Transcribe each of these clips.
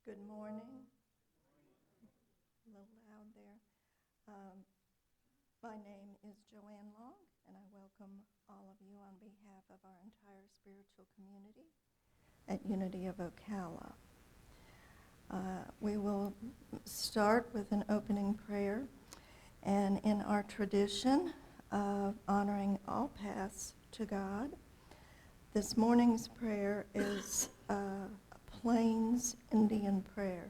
Good morning. A little loud there. My name is Joanne Long, and I welcome all of you on behalf of our entire spiritual community at Unity of Ocala. We will start with an opening prayer, and in our tradition of honoring all paths to God, this morning's prayer is Plains Indian prayer.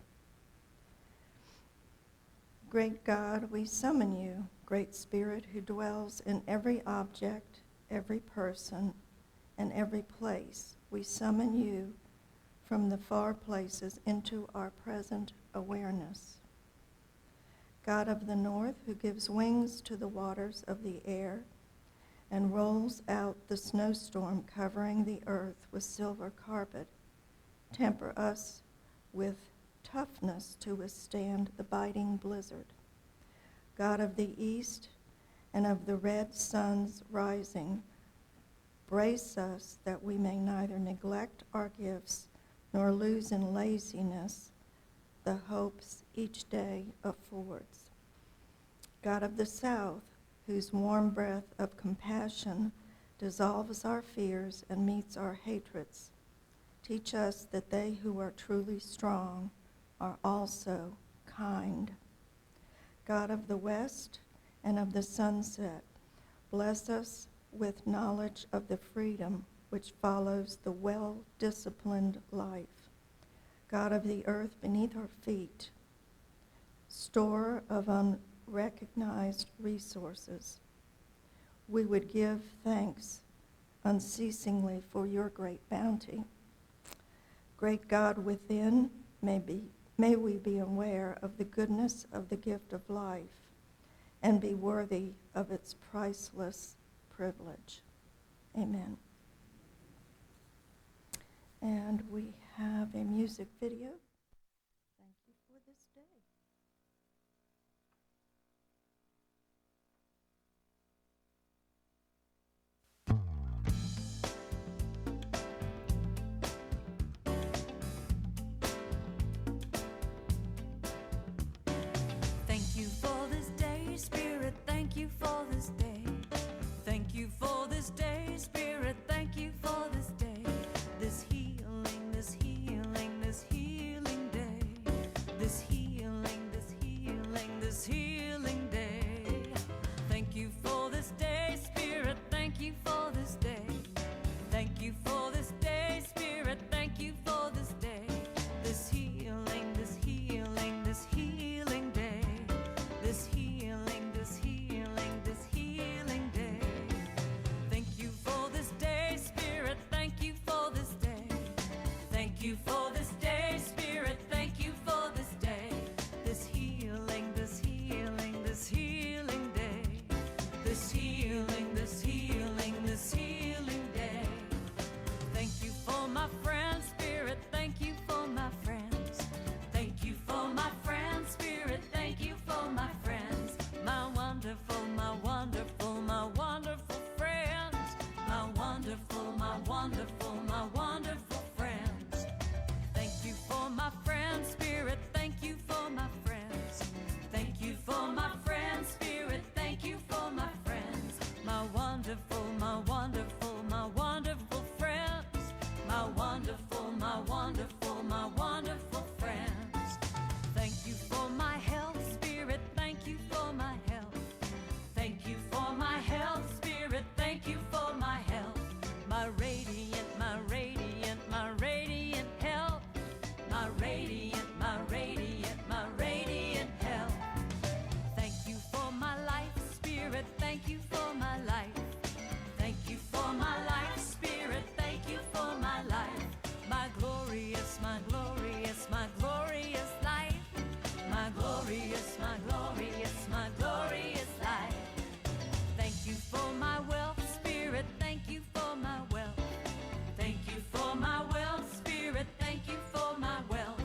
Great God, we summon you, great Spirit who dwells in every object, every person, and every place. We summon you from the far places into our present awareness. God of the north, who gives wings to the waters of the air and rolls out the snowstorm covering the earth with silver carpet, temper us with toughness to withstand the biting blizzard. God of the east and of the red sun's rising, brace us that we may neither neglect our gifts nor lose in laziness the hopes each day affords. God of the south, whose warm breath of compassion dissolves our fears and meets our hatreds, teach us that they who are truly strong are also kind. God of the west and of the sunset, bless us with knowledge of the freedom which follows the well-disciplined life. God of the earth beneath our feet, store of unrecognized resources, we would give thanks unceasingly for your great bounty. Great God within, may we be aware of the goodness of the gift of life and be worthy of its priceless privilege. Amen. And we have a music video. Thank you for this day. Thank you for this day, Spirit, thank you for this day. Thank you for this day, Spirit, thank you for this day. This healing, this healing, this healing day. This healing, this healing, this healing day. Thank you for this day, Spirit, thank you for this day. Thank you for this day, Spirit, thank you for this day. This healing, this healing, this healing day. This healing, this healing, this healing day. Thank you for this day, Spirit, thank you for this day. Thank you for this day, Spirit, thank you for this day. This healing, this healing, this healing day. This healing, this healing, this healing day. Thank you for my friends, Spirit, thank you for my friends. Thank you for my friends, Spirit, thank you for my friends. My wonderful, my wonderful, my wonderful friends. My wonderful, my wonderful, my wonderful friends. Thank you for my friends, Spirit, thank you for my friends. Thank you for my friends, Spirit, thank you for my friends. My wonderful, my wonderful, my wonderful friends. My wonderful, my wonderful, my wonderful friends. Thank you for my health, Spirit, thank you for my health. Thank you for my health, Spirit, thank you for my health. My radiant, my radiant, my radiant health. My radiant, my radiant, my radiant health. Thank you for my life, Spirit, thank you for my life. Thank you for my life, Spirit, thank you for my life. My glorious, my glorious, my glorious life. My glorious, my glorious, my glorious life. Thank you for my wealth, Spirit, thank you for my wealth. Thank you for my wealth, Spirit, thank you for my wealth.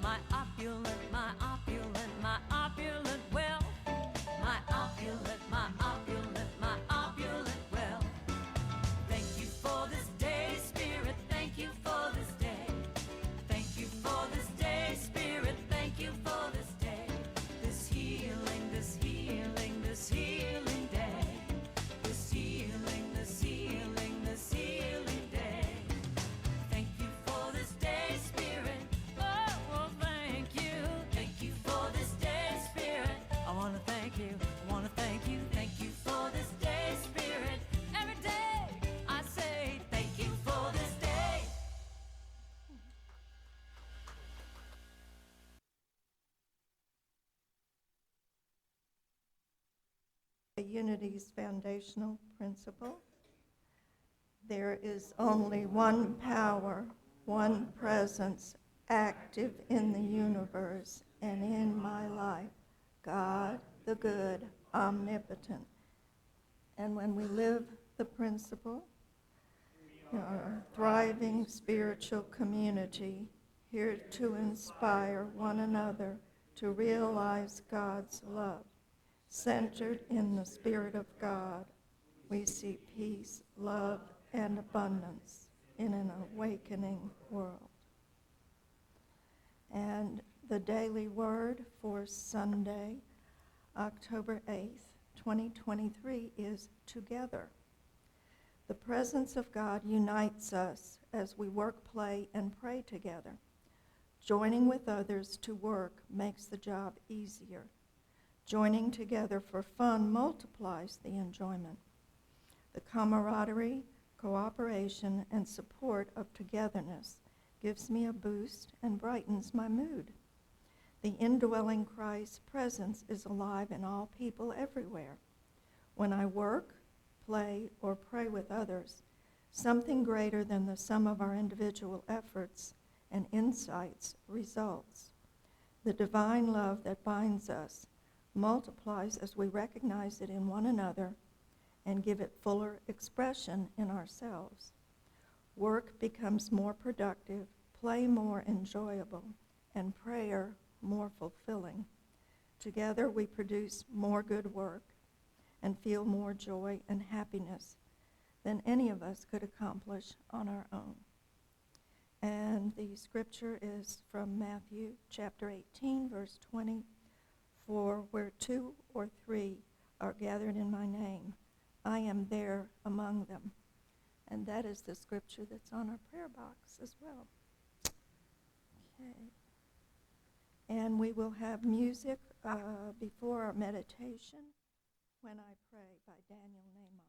My opulent, my opulent, my opulent wealth. My opulent, my opulent, my opulent wealth. Thank you for this day, Spirit, thank you for this day. Thank you for this day, Spirit. Unity's foundational principle. There is only one power, one presence active in the universe and in my life, God, the good, omnipotent. And when we live the principle, we are a thriving spiritual community here to inspire one another to realize God's love. Centered in the Spirit of God, we see peace, love, and abundance in an awakening world. And the daily word for Sunday, October 8th, 2023, is together. The presence of God unites us as we work, play, and pray together. Joining with others to work makes the job easier. Joining together for fun multiplies the enjoyment. The camaraderie, cooperation, and support of togetherness gives me a boost and brightens my mood. The indwelling Christ's presence is alive in all people everywhere. When I work, play, or pray with others, something greater than the sum of our individual efforts and insights results. The divine love that binds us multiplies as we recognize it in one another and give it fuller expression in ourselves. Work becomes more productive, play more enjoyable, and prayer more fulfilling. Together we produce more good work and feel more joy and happiness than any of us could accomplish on our own. And the scripture is from Matthew chapter 18, verse 20. For where 2 or 3 are gathered in my name, I am there among them. And that is the scripture that's on our prayer box as well. Okay. And we will have music before our meditation, When I Pray, by Daniel Nahmod.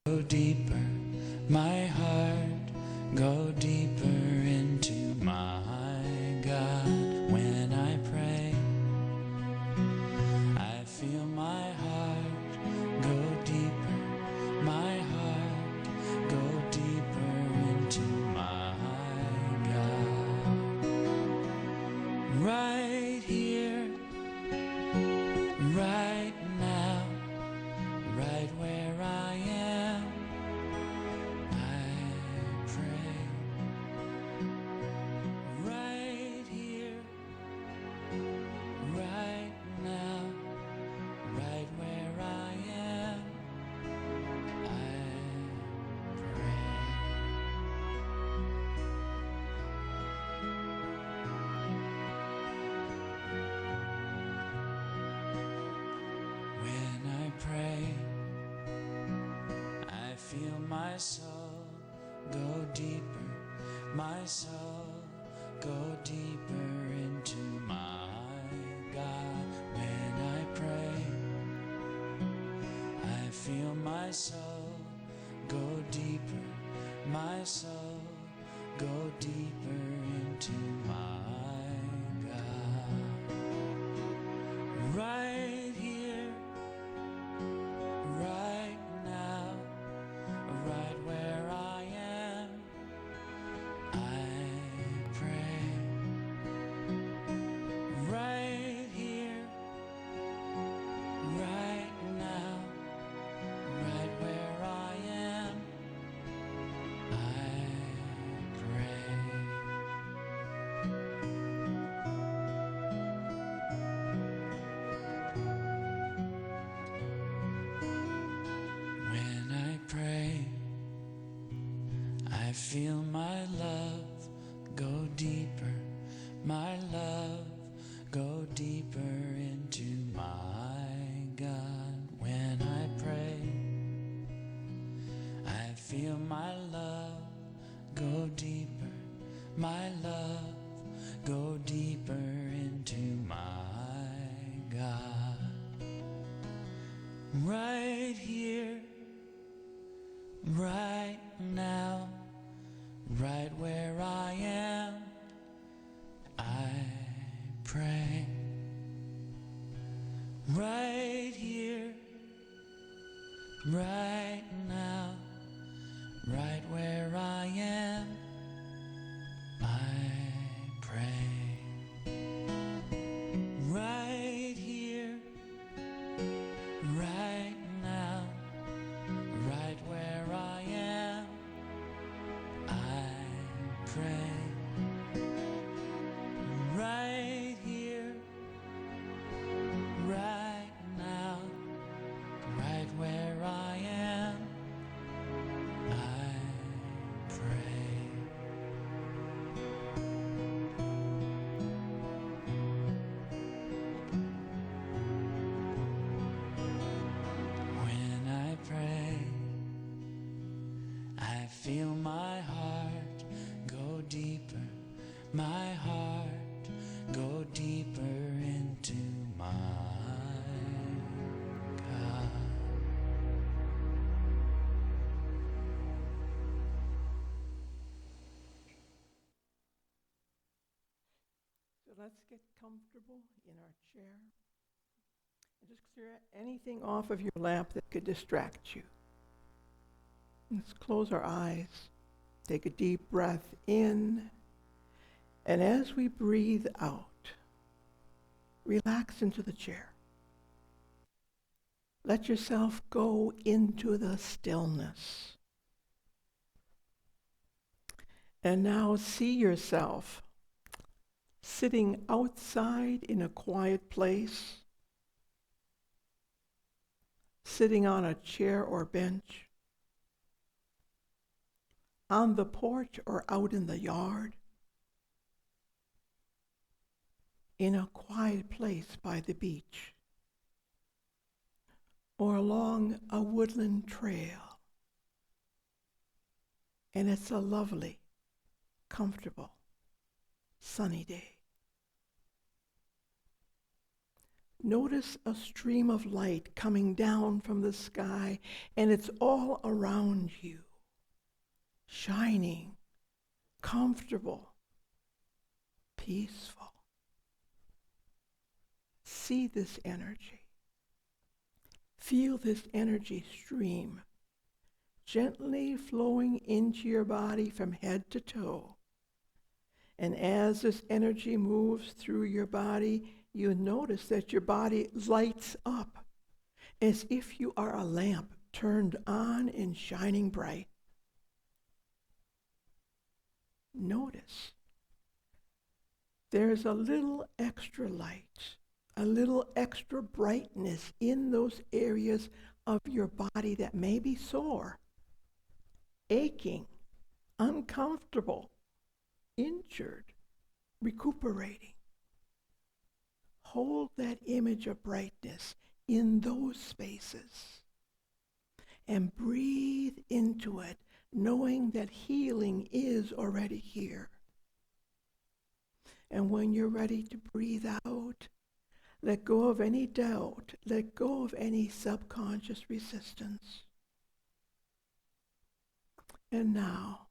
Go deeper, my heart, go deeper into my God. When I pray, I feel my heart go deeper, my heart, go deeper into my God. Right here, right now, right where I am, I pray. Right here, right now, right where I am, I pray. When I pray, I feel my soul go deeper, my soul go deeper into my God. When I pray, I feel my soul go deeper, my soul go deeper into my God. Right here, right now, right where I am, I pray. Right here, right now, right where I am, I pray. When I pray, I feel my love go deeper, my love go deeper into my God. When I pray, I feel my love go deeper, my love, go deeper into my God. Right here, right now, right where I am, I pray. Right here, right now, right where I am, I pray. Right here, right now, right where I am, I pray. Right here, right now, right where I am, I pray. When I pray, I feel my heart go deeper, my heart go deeper into my God. So let's get comfortable in our chair and just clear anything off of your lap that could distract you. Let's close our eyes. Take a deep breath in. And as we breathe out, relax into the chair. Let yourself go into the stillness. And now see yourself sitting outside in a quiet place, sitting on a chair or bench, on the porch or out in the yard, in a quiet place by the beach, or along a woodland trail. And it's a lovely, comfortable, sunny day. Notice a stream of light coming down from the sky, and it's all around you, shining, comfortable, peaceful. See this energy. Feel this energy stream gently flowing into your body from head to toe. And as this energy moves through your body, you notice that your body lights up as if you are a lamp turned on and shining bright. Notice there's a little extra light, a little extra brightness in those areas of your body that may be sore, aching, uncomfortable, injured, recuperating. Hold that image of brightness in those spaces and breathe into it, knowing that healing is already here. And when you're ready to breathe out, let go of any doubt, let go of any subconscious resistance. And now,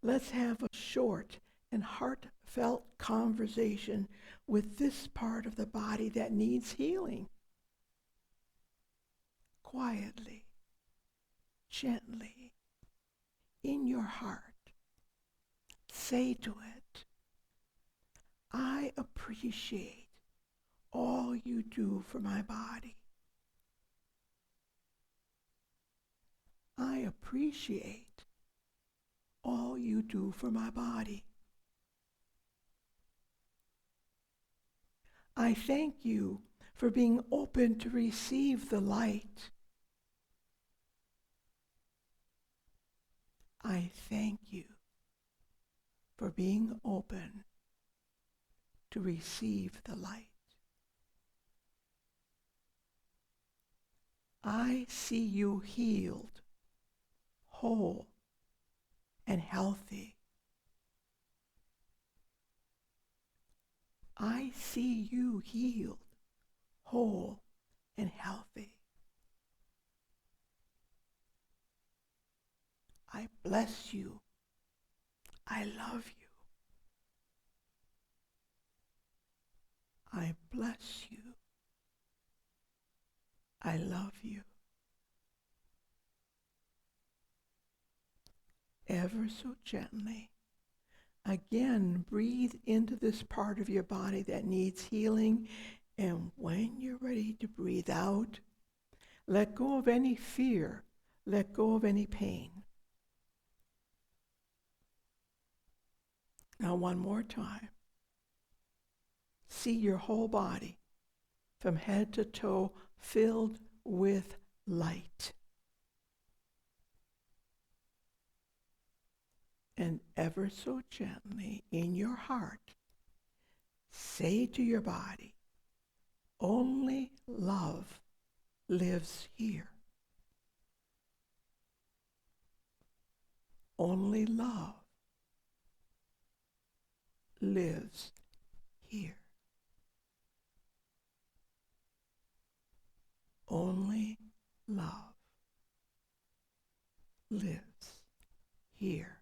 let's have a short and heartfelt conversation with this part of the body that needs healing. Quietly, gently, in your heart, say to it, I appreciate all you do for my body. I appreciate all you do for my body. I thank you for being open to receive the light. I thank you for being open to receive the light. I see you healed, whole, and healthy. I see you healed, whole, and healthy. I bless you. I love you. I bless you. I love you. Ever so gently, again, breathe into this part of your body that needs healing. And when you're ready to breathe out, let go of any fear. Let go of any pain. Now, one more time. See your whole body from head to toe filled with light. And ever so gently in your heart, say to your body, only love lives here. Only love lives here. Only love lives here.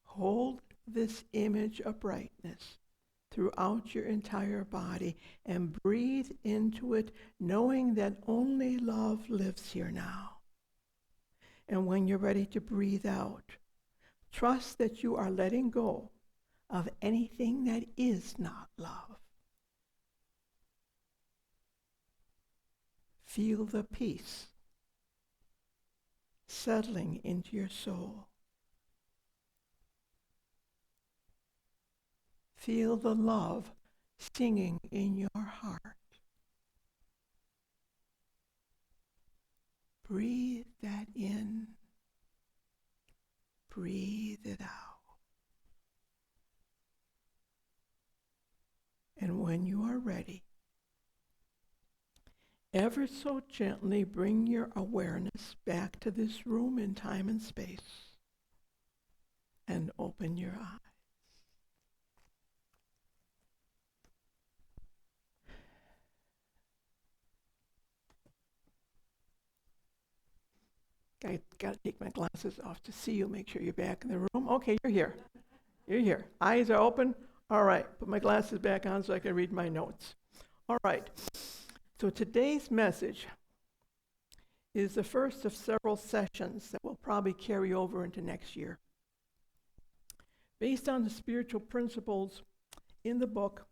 Hold this image of brightness throughout your entire body and breathe into it, knowing that only love lives here now. And when you're ready to breathe out, trust that you are letting go of anything that is not love. Feel the peace settling into your soul. Feel the love singing in your heart. Breathe that in. Breathe it out. And when you are ready, ever so gently bring your awareness back to this room in time and space and open your eyes. I got to take my glasses off to see you, make sure you're back in the room. Okay, you're here. You're here. Eyes are open. All right, put my glasses back on so I can read my notes. All right, so today's message is the first of several sessions that will probably carry over into next year. Based on the spiritual principles in the book,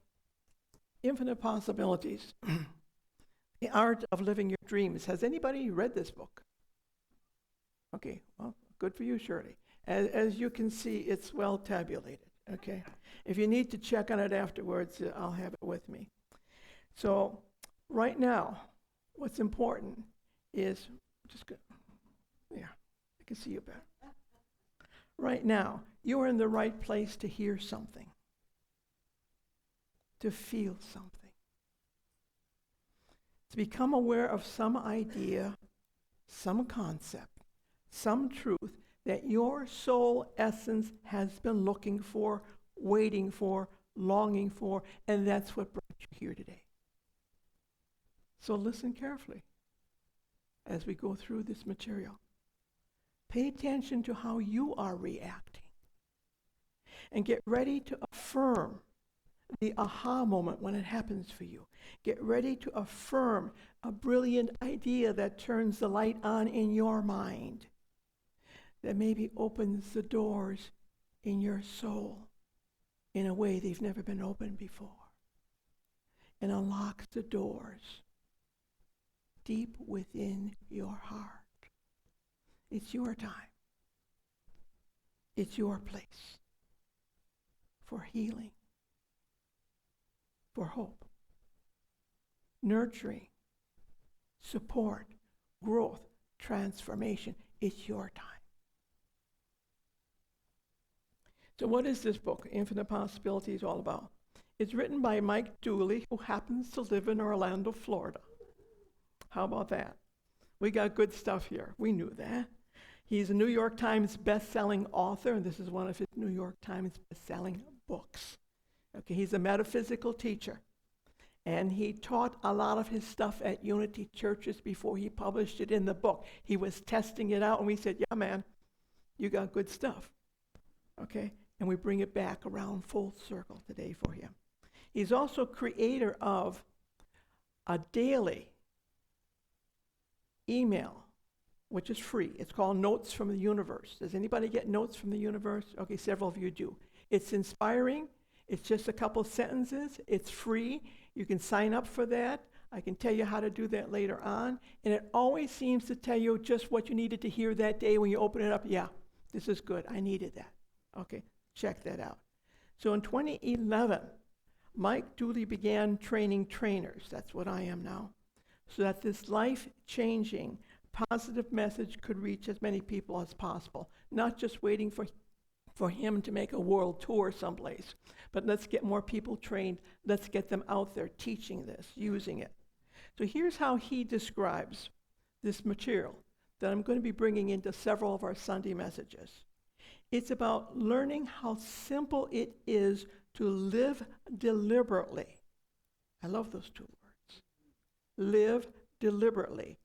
Infinite Possibilities, The Art of Living Your Dreams. Has anybody read this book? Okay, well, good for you, Shirley. As you can see, it's well tabulated, okay? If you need to check on it afterwards, I'll have it with me. So right now, what's important is, yeah, I can see you better. Right now, you are in the right place to hear something, to feel something, to become aware of some idea, some concept, some truth that your soul essence has been looking for, waiting for, longing for, and that's what brought you here today. So listen carefully as we go through this material. Pay attention to how you are reacting and get ready to affirm the aha moment when it happens for you. Get ready to affirm a brilliant idea that turns the light on in your mind, that maybe opens the doors in your soul in a way they've never been opened before, and unlocks the doors deep within your heart. It's your time. It's your place for healing, for hope, nurturing, support, growth, transformation. It's your time. So what is this book, Infinite Possibilities, all about? It's written by Mike Dooley, who happens to live in Orlando, Florida. How about that? We got good stuff here. We knew that. He's a New York Times best-selling author, and this is one of his New York Times best-selling books. Okay, he's a metaphysical teacher, and he taught a lot of his stuff at Unity churches before he published it in the book. He was testing it out, and we said, yeah, man, you got good stuff. Okay, and we bring it back around full circle today for him. He's also creator of a daily email, which is free. It's called Notes from the Universe. Does anybody get Notes from the Universe? Okay, several of you do. It's inspiring. It's just a couple sentences. It's free. You can sign up for that. I can tell you how to do that later on. And it always seems to tell you just what you needed to hear that day when you open it up. Yeah, this is good. I needed that. Okay, check that out. So in 2011, Mike Dooley began training trainers. That's what I am now. So that this life-changing, positive message could reach as many people as possible, not just waiting for him to make a world tour someplace, but let's get more people trained. Let's get them out there teaching this, using it. So here's how he describes this material that I'm going to be bringing into several of our Sunday messages. It's about learning how simple it is to live deliberately. I love those two words. Live deliberately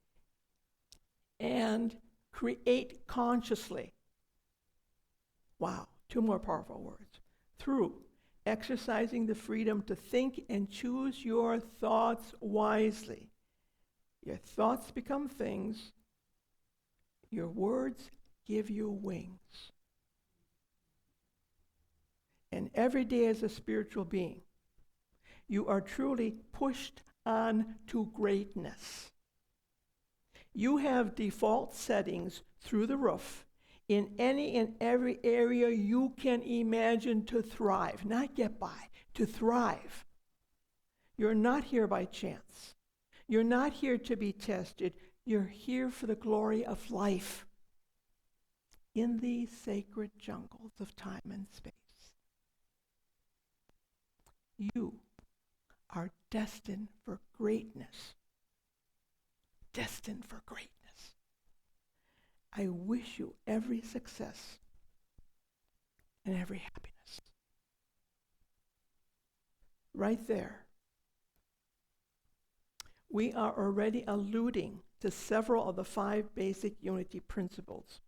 and create consciously. Wow, two more powerful words. Through exercising the freedom to think and choose your thoughts wisely. Your thoughts become things. Your words give you wings. And every day as a spiritual being, you are truly pushed on to greatness. You have default settings through the roof in any and every area you can imagine to thrive, not get by, to thrive. You're not here by chance. You're not here to be tested. You're here for the glory of life in these sacred jungles of time and space. You are destined for greatness. Destined for greatness. I wish you every success and every happiness. Right there, we are already alluding to several of the 5 basic unity principles.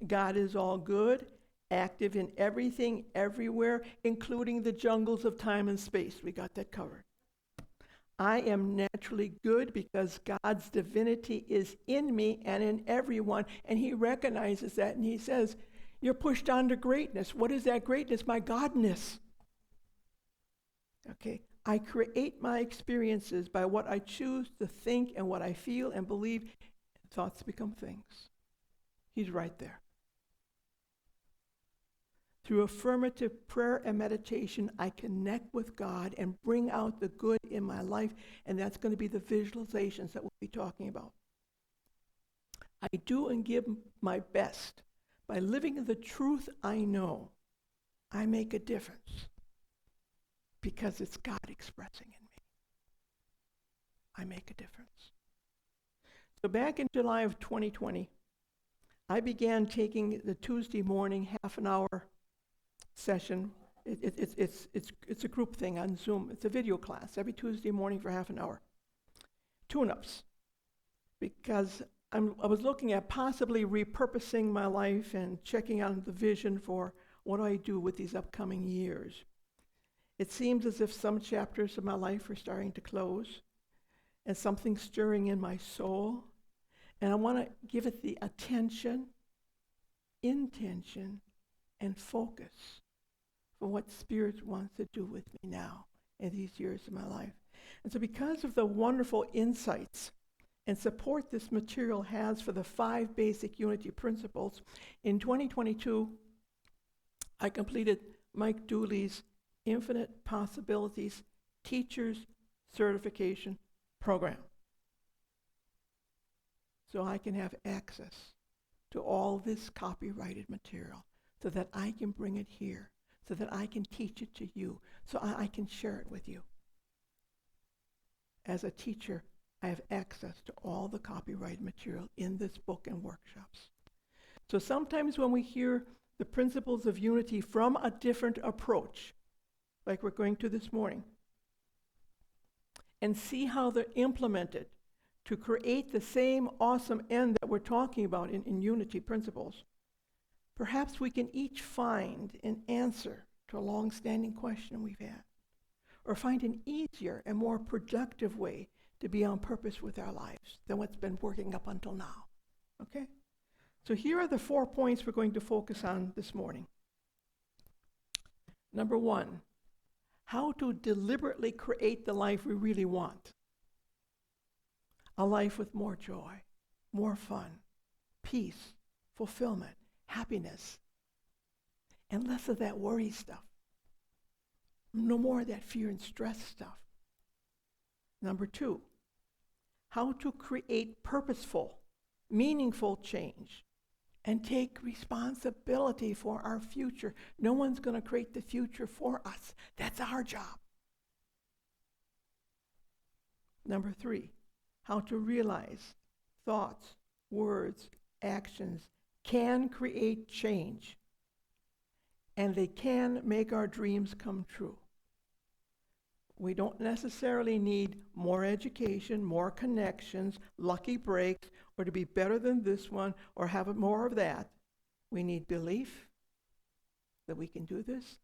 God is all good, active in everything, everywhere, including the jungles of time and space. We got that covered. I am naturally good because God's divinity is in me and in everyone, and he recognizes that, and he says, you're pushed on to greatness. What is that greatness? My Godness. Okay, I create my experiences by what I choose to think and what I feel and believe. Thoughts become things. He's right there. Through affirmative prayer and meditation, I connect with God and bring out the good in my life, and that's going to be the visualizations that we'll be talking about. I do and give my best. By living the truth I know, I make a difference because it's God expressing in me. I make a difference. So back in July of 2020, I began taking the Tuesday morning half-an-hour session. It's a group thing on Zoom. It's a video class every Tuesday morning for half an hour. Tune-ups. Because I was looking at possibly repurposing my life and checking out the vision for what do I do with these upcoming years. It seems as if some chapters of my life are starting to close and something's stirring in my soul. And I want to give it the attention, intention, and focus for what Spirit wants to do with me now in these years of my life. And so because of the wonderful insights and support this material has for the 5 basic unity principles, in 2022, I completed Mike Dooley's Infinite Possibilities Teachers Certification Program. So I can have access to all this copyrighted material so that I can bring it here, so that I can teach it to you, so I can share it with you. As a teacher, I have access to all the copyrighted material in this book and workshops. So sometimes when we hear the principles of unity from a different approach, like we're going to this morning, and see how they're implemented to create the same awesome end that we're talking about in unity principles, perhaps we can each find an answer to a long-standing question we've had, or find an easier and more productive way to be on purpose with our lives than what's been working up until now. Okay? So here are the 4 points we're going to focus on this morning. Number 1, how to deliberately create the life we really want. A life with more joy, more fun, peace, fulfillment, happiness, and less of that worry stuff. No more of that fear and stress stuff. Number 2, how to create purposeful, meaningful change and take responsibility for our future. No one's going to create the future for us. That's our job. Number 3, how to realize thoughts, words, actions can create change, and they can make our dreams come true. We don't necessarily need more education, more connections, lucky breaks, or to be better than this one, or have more of that. We need belief that we can do this,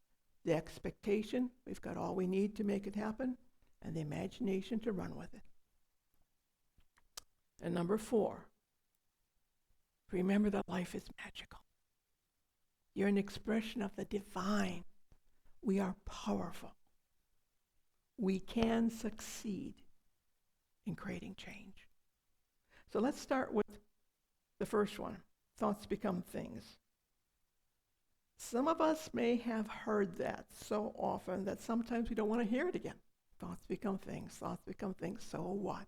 the expectation, we've got all we need to make it happen, and the imagination to run with it. And number 4, remember that life is magical. You're an expression of the divine. We are powerful. We can succeed in creating change. So let's start with the first one. Thoughts become things. Some of us may have heard that so often that sometimes we don't want to hear it again. Thoughts become things. Thoughts become things. So what?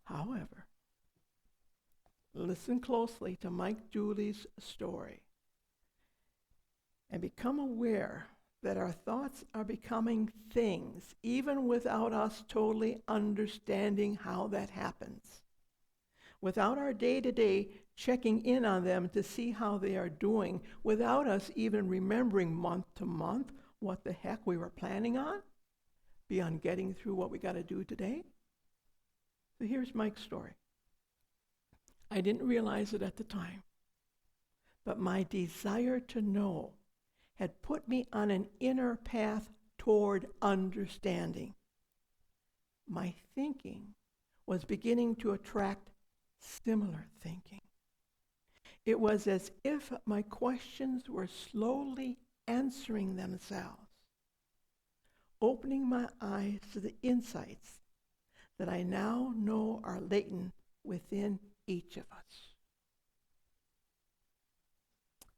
However, listen closely to Mike Dooley's story and become aware that our thoughts are becoming things, even without us totally understanding how that happens. Without our day-to-day checking in on them to see how they are doing, without us even remembering month to month what the heck we were planning on, beyond getting through what we got to do today. So here's Mike's story. I didn't realize it at the time, but my desire to know had put me on an inner path toward understanding. My thinking was beginning to attract similar thinking. It was as if my questions were slowly answering themselves, opening my eyes to the insights that I now know are latent within each of us.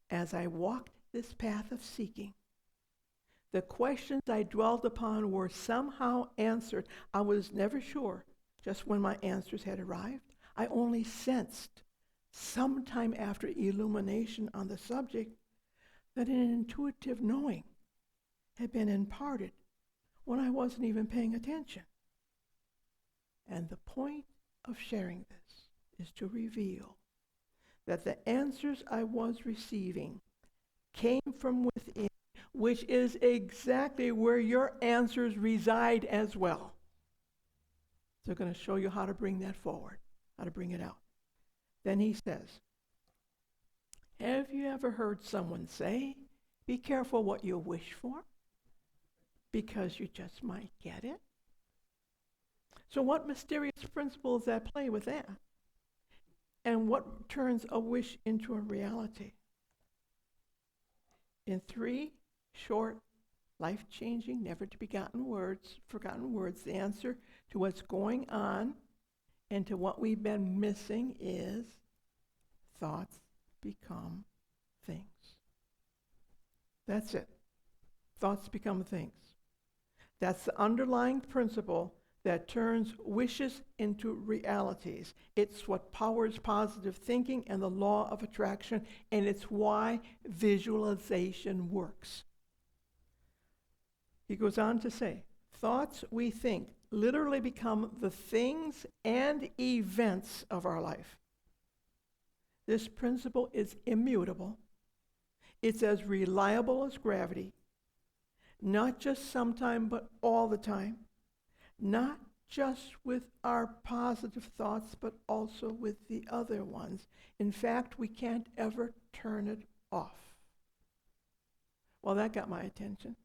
As I walked this path of seeking, the questions I dwelled upon were somehow answered. I was never sure just when my answers had arrived. I only sensed sometime after illumination on the subject that an intuitive knowing had been imparted when I wasn't even paying attention. And the point of sharing this is to reveal that the answers I was receiving came from within, which is exactly where your answers reside as well. So I'm going to show you how to bring that forward, how to bring it out. Then he says, have you ever heard someone say, be careful what you wish for, because you just might get it? So what mysterious principle is at play with that? And what turns a wish into a reality? In 3 short, life-changing, never-to-be-forgotten words, the answer to what's going on and to what we've been missing is thoughts become things. That's it. Thoughts become things. That's the underlying principle that turns wishes into realities. It's what powers positive thinking and the law of attraction, and it's why visualization works. He goes on to say, thoughts we think literally become the things and events of our life. This principle is immutable. It's as reliable as gravity, not just sometime, but all the time. Not just with our positive thoughts, but also with the other ones. In fact, we can't ever turn it off. Well, that got my attention.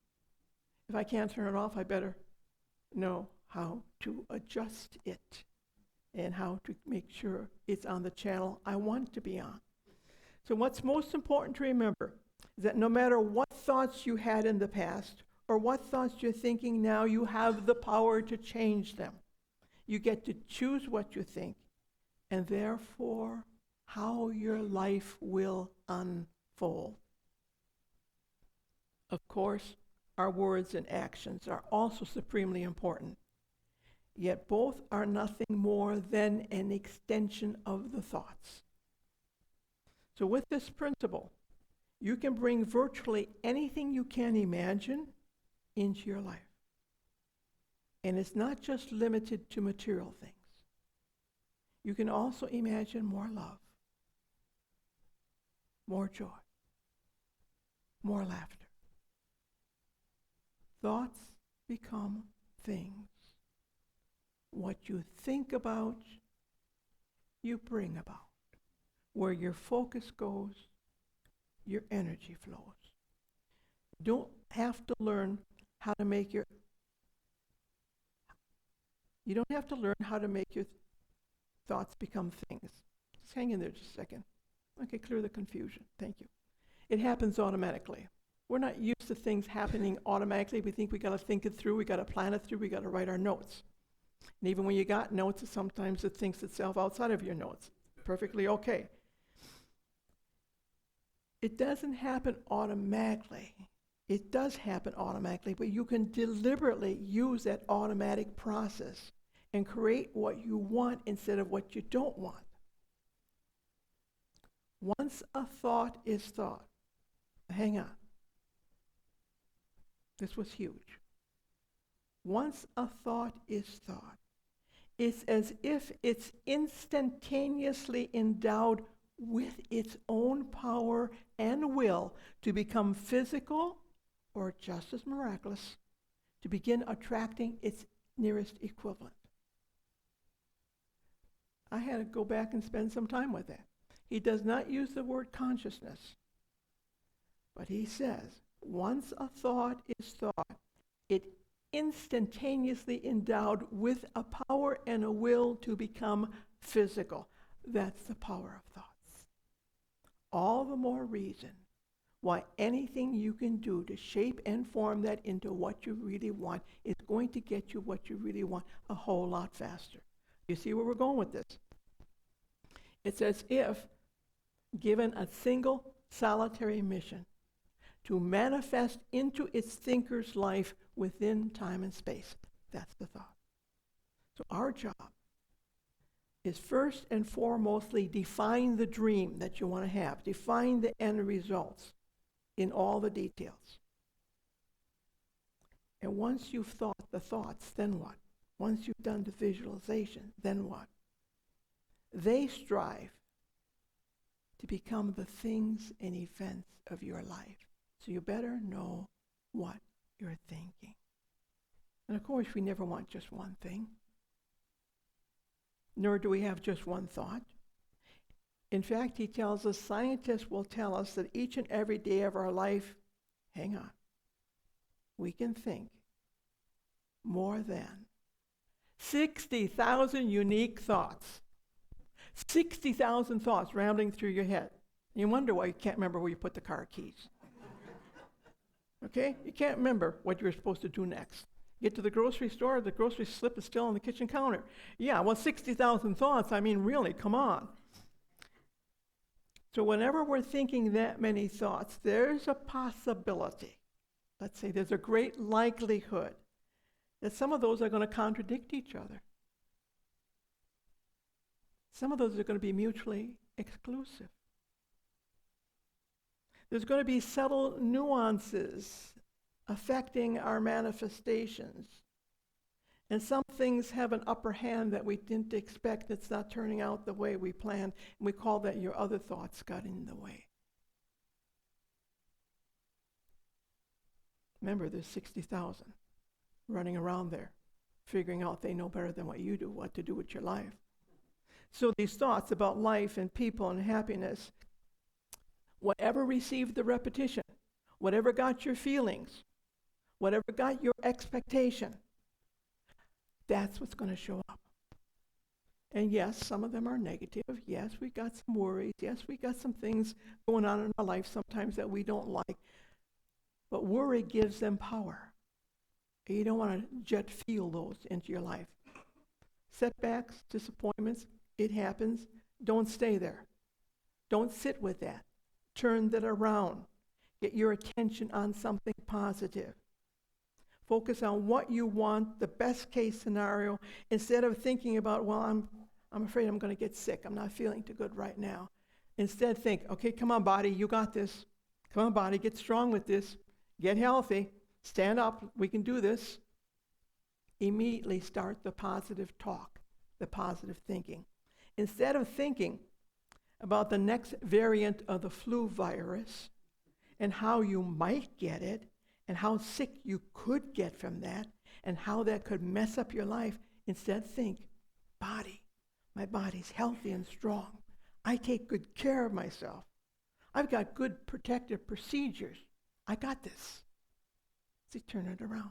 If I can't turn it off, I better know how to adjust it and how to make sure it's on the channel I want it to be on. So what's most important to remember is that no matter what thoughts you had in the past or what thoughts you're thinking now, you have the power to change them. You get to choose what you think, and therefore how your life will unfold. Of course, our words and actions are also supremely important, yet both are nothing more than an extension of the thoughts. So with this principle, you can bring virtually anything you can imagine into your life. And it's not just limited to material things. You can also imagine more love, more joy, more laughter. Thoughts become things. What you think about, you bring about. Where your focus goes, your energy flows. You don't have to learn how to make your thoughts become things. Just hang in there just a second. Okay, clear the confusion. Thank you. It happens automatically. We're not used to things happening automatically. We think we got to think it through, we got to plan it through, we got to write our notes. And even when you got notes, sometimes it thinks itself outside of your notes. Perfectly okay. It doesn't happen automatically. It does happen automatically, but you can deliberately use that automatic process and create what you want instead of what you don't want. Once a thought is thought, hang on. This was huge. Once a thought is thought, it's as if it's instantaneously endowed with its own power and will to become physical, or just as miraculous, to begin attracting its nearest equivalent. I had to go back and spend some time with that. He does not use the word consciousness, but he says, once a thought is thought, it instantaneously endowed with a power and a will to become physical. That's the power of thoughts. All the more reason why anything you can do to shape and form that into what you really want is going to get you what you really want a whole lot faster. You see where we're going with this? It's as if given a single solitary mission to manifest into its thinker's life within time and space. That's the thought. So our job is first and foremostly define the dream that you want to have. Define the end results in all the details. And once you've thought the thoughts, then what? Once you've done the visualization, then what? They strive to become the things and events of your life. So you better know what you're thinking. And of course, we never want just one thing. Nor do we have just one thought. In fact, he tells us, scientists will tell us that each and every day of our life, hang on, we can think more than 60,000 unique thoughts. 60,000 thoughts rounding through your head. You wonder why you can't remember where you put the car keys. Okay? You can't remember what you're supposed to do next. Get to the grocery store, the grocery slip is still on the kitchen counter. Yeah, well, 60,000 thoughts, I mean, really, come on. So whenever we're thinking that many thoughts, there's a possibility, let's say there's a great likelihood, that some of those are going to contradict each other. Some of those are going to be mutually exclusive. There's going to be subtle nuances affecting our manifestations. And some things have an upper hand that we didn't expect that's not turning out the way we planned. And we call that your other thoughts got in the way. Remember, there's 60,000 running around there, figuring out they know better than what you do, what to do with your life. So these thoughts about life and people and happiness, whatever received the repetition, whatever got your feelings, whatever got your expectation, that's what's going to show up. And yes, some of them are negative. Yes, we got some worries. Yes, we got some things going on in our life sometimes that we don't like. But worry gives them power. You don't want to jet fuel those into your life. Setbacks, disappointments, it happens. Don't stay there. Don't sit with that. Turn that around. Get your attention on something positive. Focus on what you want, the best case scenario, instead of thinking about, well, I'm afraid I'm going to get sick. I'm not feeling too good right now. Instead, think, okay, come on, body, you got this. Come on, body, get strong with this. Get healthy. Stand up. We can do this. Immediately start the positive talk, the positive thinking. Instead of thinking about the next variant of the flu virus and how you might get it and how sick you could get from that and how that could mess up your life, instead think, body, my body's healthy and strong. I take good care of myself. I've got good protective procedures. I got this. See, turn it around.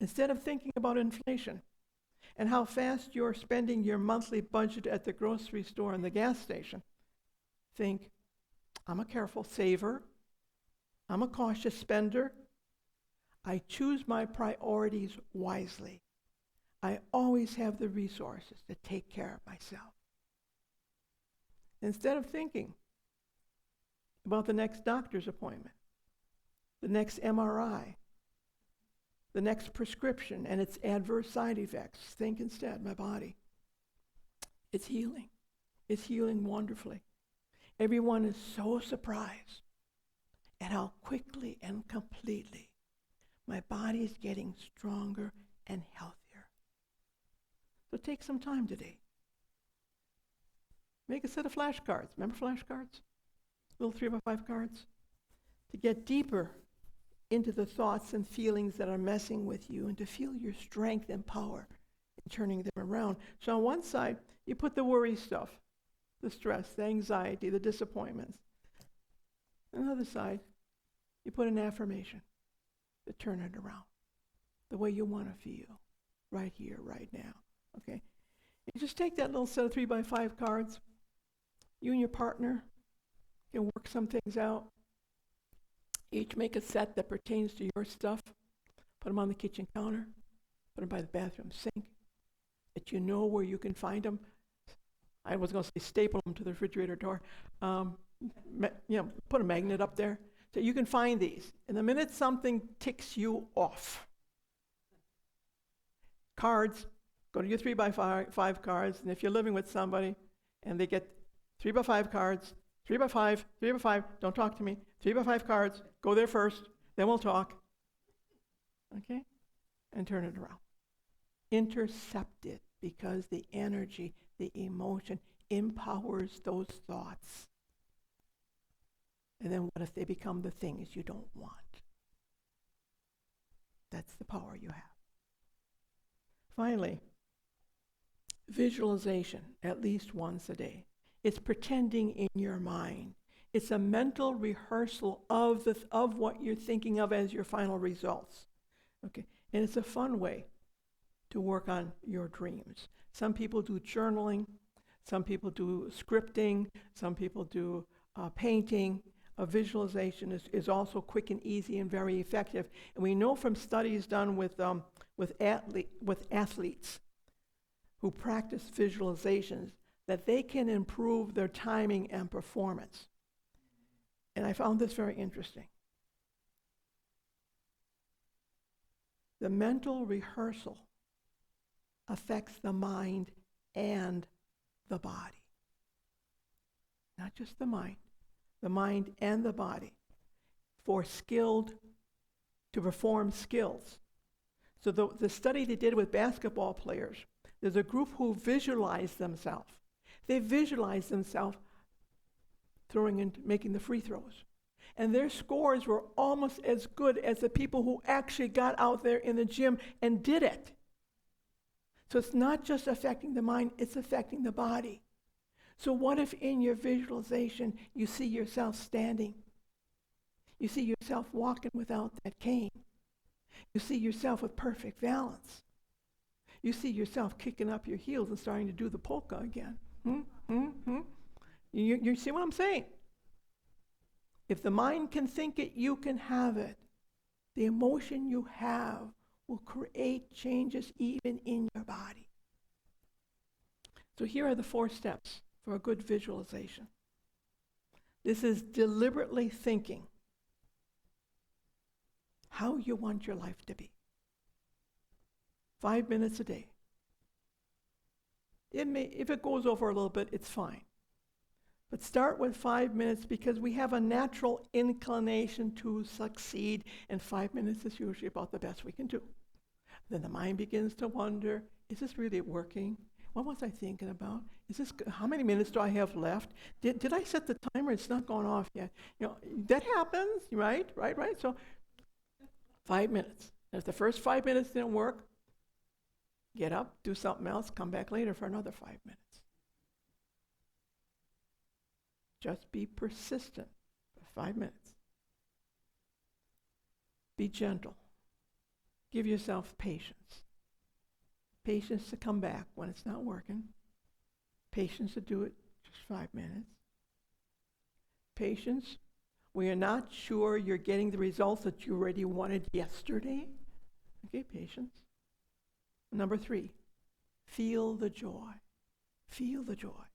Instead of thinking about inflation and how fast you're spending your monthly budget at the grocery store and the gas station, think, I'm a careful saver. I'm a cautious spender. I choose my priorities wisely. I always have the resources to take care of myself. Instead of thinking about the next doctor's appointment, the next MRI, the next prescription and its adverse side effects, think instead, my body, it's healing. It's healing wonderfully. Everyone is so surprised at how quickly and completely my body is getting stronger and healthier. So take some time today. Make a set of flashcards. Remember flashcards? Little 3x5 cards? To get deeper into the thoughts and feelings that are messing with you and to feel your strength and power in turning them around. So on one side, you put the worry stuff, the stress, the anxiety, the disappointments. On the other side, you put an affirmation to turn it around the way you want to feel right here, right now. Okay? You just take that little set of 3x5 cards. You and your partner can work some things out. Each make a set that pertains to your stuff. Put them on the kitchen counter. Put them by the bathroom sink. That you know where you can find them. I was going to say staple them to the refrigerator door. Put a magnet up there so you can find these. And the minute something ticks you off, cards, go to your 3x5 cards, and if you're living with somebody and they get 3x5 cards, 3x5, 3x5, don't talk to me, 3x5 cards, go there first, then we'll talk. Okay? And turn it around. Intercept it, because the energy, the emotion empowers those thoughts. And then what if they become the things you don't want? That's the power you have. Finally, visualization, at least once a day. It's pretending in your mind. It's a mental rehearsal of what you're thinking of as your final results. Okay, and it's a fun way to work on your dreams. Some people do journaling. Some people do scripting. Some people do painting. Visualization is also quick and easy and very effective. And we know from studies done with athletes who practice visualizations that they can improve their timing and performance. And I found this very interesting. The mental rehearsal affects the mind and the body. Not just the mind and the body, to perform skills. So the study they did with basketball players, there's a group who visualize themselves. They visualize themselves throwing and making the free throws. And their scores were almost as good as the people who actually got out there in the gym and did it. So it's not just affecting the mind, it's affecting the body. So what if in your visualization you see yourself standing? You see yourself walking without that cane. You see yourself with perfect balance. You see yourself kicking up your heels and starting to do the polka again. You see what I'm saying? If the mind can think it, you can have it. The emotion you have will create changes even in your body. So here are the 4 steps for a good visualization. This is deliberately thinking how you want your life to be. 5 minutes a day. If it goes over a little bit, it's fine. But start with 5 minutes because we have a natural inclination to succeed, and 5 minutes is usually about the best we can do. Then the mind begins to wonder, is this really working? What was I thinking about? How many minutes do I have left? Did I set the timer? It's not gone off yet. That happens, right? So 5 minutes. If the first 5 minutes didn't work, get up, do something else, come back later for another 5 minutes. Just be persistent for 5 minutes. Be gentle. Give yourself patience. Patience to come back when it's not working. Patience to do it just 5 minutes. Patience when you're not sure you're getting the results that you already wanted yesterday. Okay, patience. Number 3, feel the joy. Feel the joy.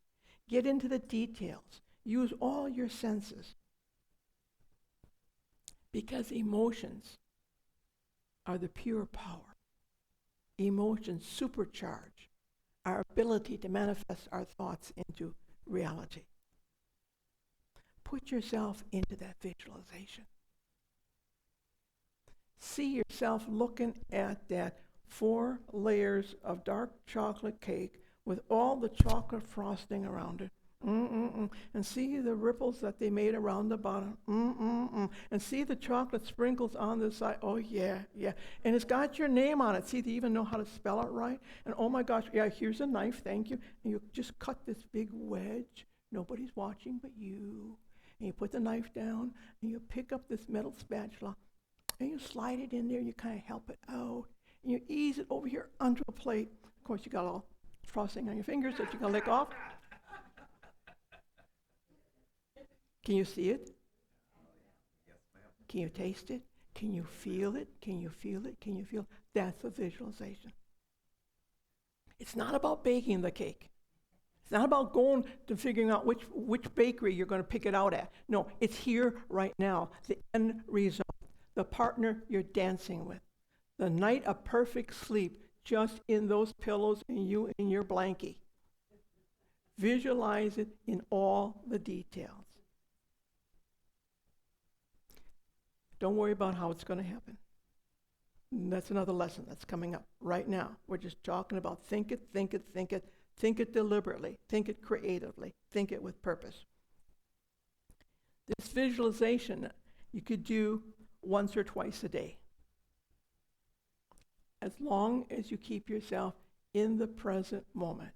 Get into the details. Use all your senses. Because emotions are the pure power. Emotions supercharge our ability to manifest our thoughts into reality. Put yourself into that visualization. See yourself looking at that 4 layers of dark chocolate cake with all the chocolate frosting around it. And see the ripples that they made around the bottom. And see the chocolate sprinkles on the side. Oh, yeah. And it's got your name on it. See, they even know how to spell it right. And oh my gosh, yeah, here's a knife, thank you. And you just cut this big wedge. Nobody's watching but you. And you put the knife down, and you pick up this metal spatula, and you slide it in there, you kind of help it out. And you ease it over here onto a plate. Of course, you got all frosting on your fingers that you can lick off. Can you see it? Yes, ma'am. Can you taste it? Can you feel it? Can you feel it? Can you feel it? That's a visualization. It's not about baking the cake. It's not about going to figuring out which bakery you're going to pick it out at. No, it's here right now. The end result. The partner you're dancing with. The night of perfect sleep just in those pillows and you in your blankie. Visualize it in all the details. Don't worry about how it's going to happen. And that's another lesson that's coming up right now. We're just talking about think it deliberately, think it creatively, think it with purpose. This visualization you could do once or twice a day, as long as you keep yourself in the present moment,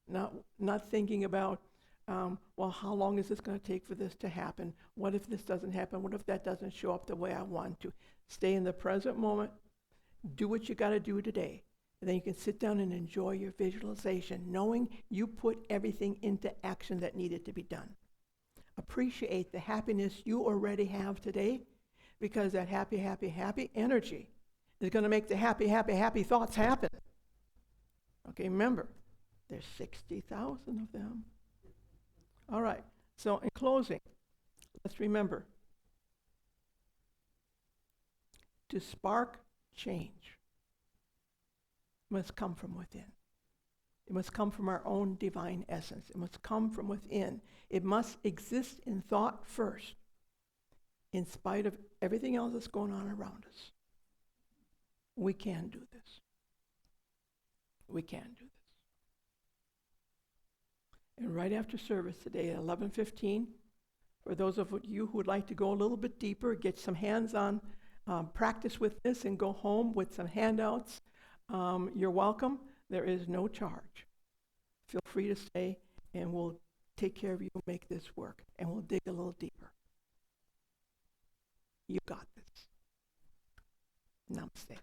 not thinking about, well, how long is this going to take for this to happen? What if this doesn't happen? What if that doesn't show up the way I want to? Stay in the present moment, do what you got to do today, and then you can sit down and enjoy your visualization, knowing you put everything into action that needed to be done. Appreciate the happiness you already have today, because that happy energy is going to make the happy thoughts happen. Okay, remember, there's 60,000 of them. All right, so in closing, let's remember, to spark change must come from within. It must come from our own divine essence. It must come from within. It must exist in thought first, in spite of everything else that's going on around us. We can do this. We can do this. And right after service today at 11:15, for those of you who would like to go a little bit deeper, get some hands-on practice with this and go home with some handouts, you're welcome. There is no charge. Feel free to stay, and we'll take care of you, make this work, and we'll dig a little deeper. You got this. Namaste.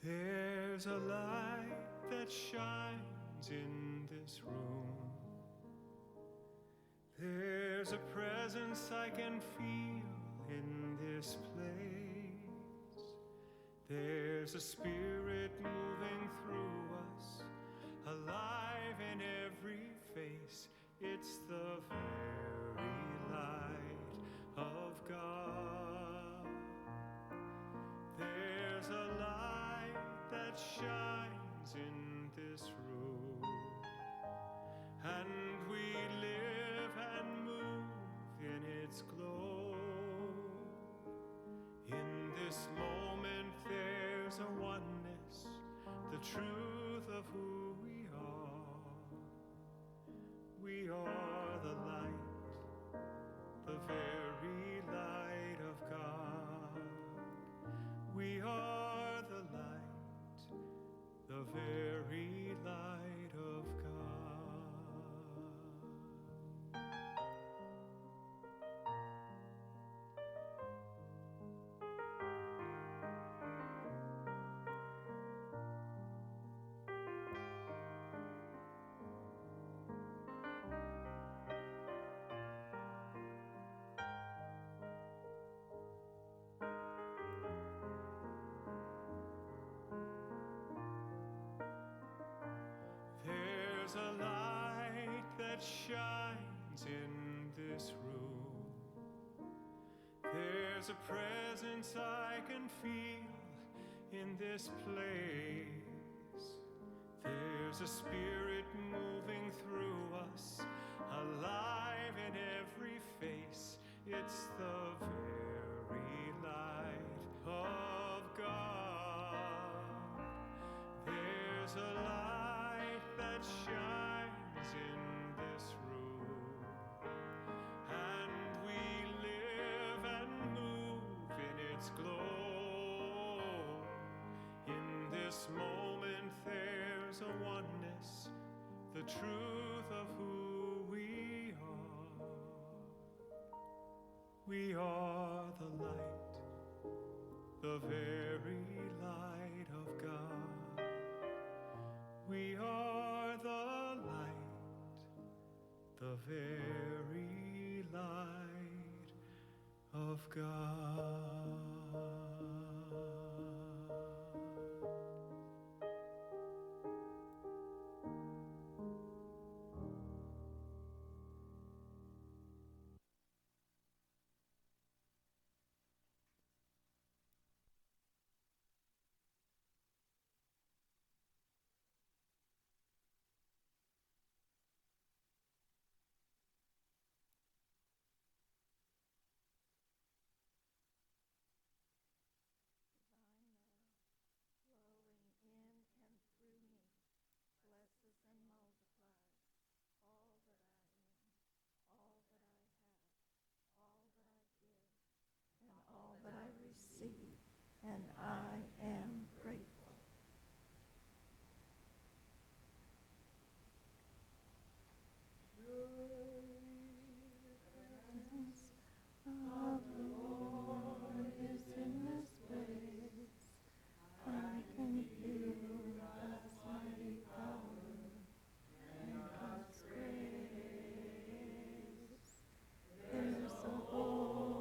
There's a light that shines in this room. There's a presence I can feel in this place. There's a spirit moving through us, alive in every face. It's the very light of God. There's a light that shines in this room, and we live and move in its glow. In this moment there's a oneness, the truth of who we are. We are the light, the very light of God. We are the light, the very light of God. There's a light that shines in this room. There's a presence I can feel in this place. There's a spirit moving through us, alive in every face. It's the very light of God. There's a light that shines in this room, and we live and move in its glow. In this moment there's a oneness, the truth of who we are. We are the light, the very light of God. We are the light, the very light of God. Flowing in and through me, blesses and multiplies all that I am, all that I have, all that I give, and all that I receive, and I am grateful. The presence of the Lord is in this place. I can feel God's mighty power and God's grace. There's a holy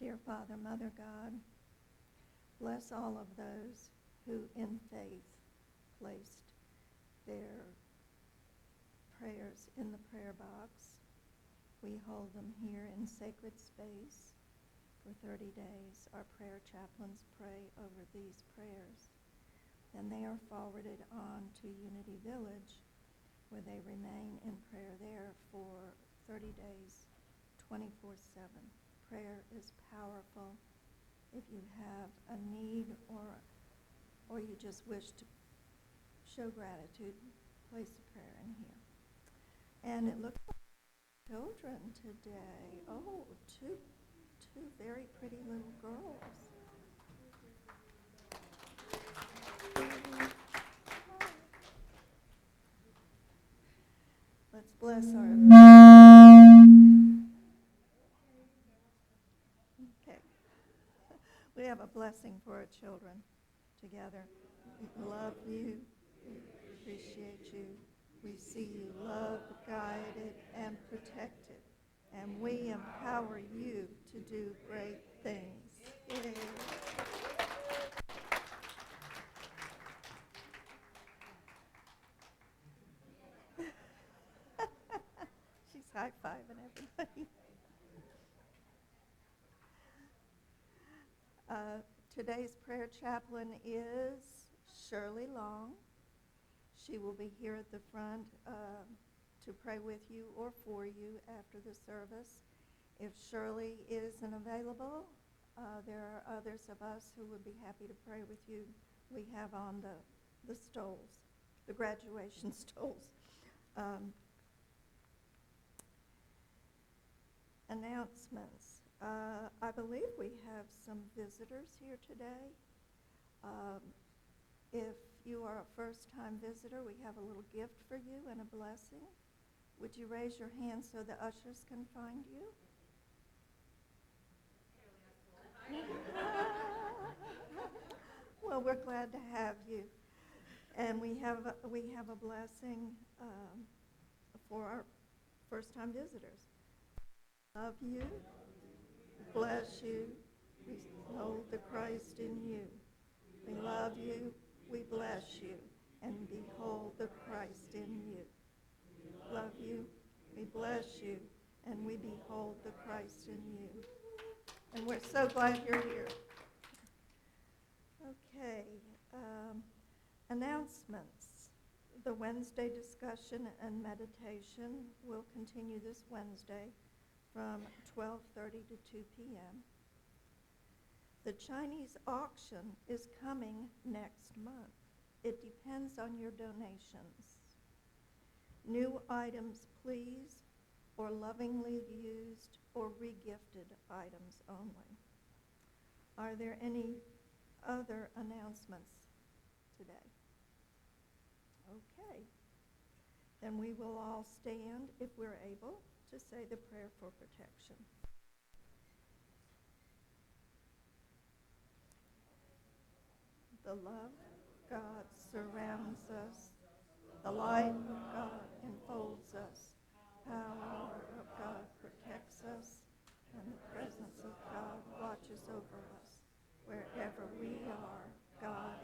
Dear Father, Mother God, bless all of those who in faith placed their prayers in the prayer box. We hold them here in sacred space for 30 days. Our prayer chaplains pray over these prayers. Then they are forwarded on to Unity Village, where they remain in prayer there for 30 days, 24/7. Prayer is powerful. If you have a need or you just wish to show gratitude, place a prayer in here. And it looks like children today. Oh, two very pretty little girls. Let's bless our... Okay. We have a blessing for our children together. We love you. We appreciate you. We see you loved, guided, and protected. And we empower you to do great things. Yay. She's high-fiving everybody. Today's prayer chaplain is Shirley Long. She will be here at the front to pray with you or for you after the service. If Shirley isn't available, there are others of us who would be happy to pray with you. We have on the stoles, the graduation stoles. Announcements. I believe we have some visitors here today. If you are a first-time visitor, we have a little gift for you and a blessing. Would you raise your hand so the ushers can find you? Well, we're glad to have you. And we have a blessing for our first-time visitors. Love you. Bless you. We hold the Christ in you. We love you. We bless you. And behold the Christ in you. Love you. We bless you. And we behold the Christ in you. And we're so glad you're here. Okay. Announcements. The Wednesday discussion and meditation will continue this Wednesday from 12:30 to 2 p.m. The Chinese auction is coming next month. It depends on your donations. New items, please, or lovingly used or regifted items only. Are there any other announcements today? Okay. Then we will all stand, if we're able, to say the prayer for protection. The love of God surrounds us. The light of God enfolds us. Power of God protects us. And the presence of God watches over us. Wherever we are, God